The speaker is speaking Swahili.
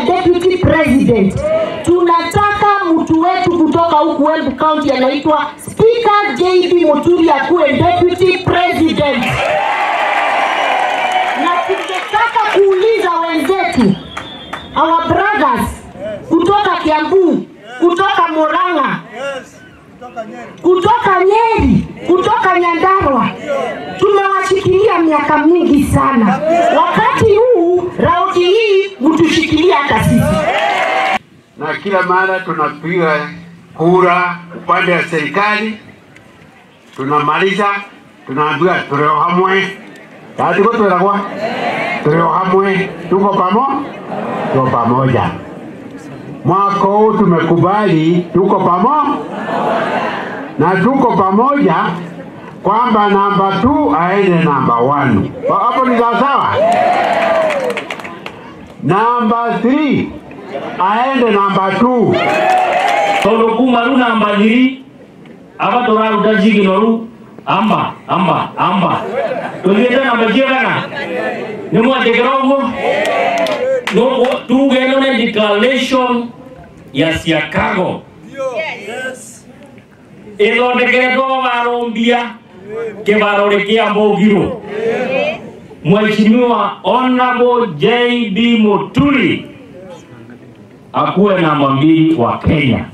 deputy president. Tunataka mtu wetu kutoka huku Embu County anaitwa Speaker JB Muturi akuwe deputy president. Na tungetaka kuuliza wenzetu, our brothers kutoka Kiambu, kutoka Murang'a, kutoka Nyeri, kutoka Nyandarua, tumewashikilia miaka mingi sana. Wakati huu raundi hii mtushikilia hata sisi. Na kila mara tunapiga kura upande wa serikali, tunamaliza tunaambiwa tuleo hamwe. Tati kwa tulakwa tuleo hamwe, tuko pamoja. Mwaka huu tumekubali tuko pamoja. Na tuko pamoja kwamba namba 2 aende namba 1. Hapo ni sawa? Namba 3 aende namba 2. Todo kumaru namba 3 aba toraru dajigi noru amba. Tulienda namba jegana. Nemo ategerogo. No tugeno na declaration ya Chicago. Yes. Ilo dekreto varombia ke varorekia mbogiro. Mheshimiwa Honorable JB Muturi akuwe namba 2 wa Kenya.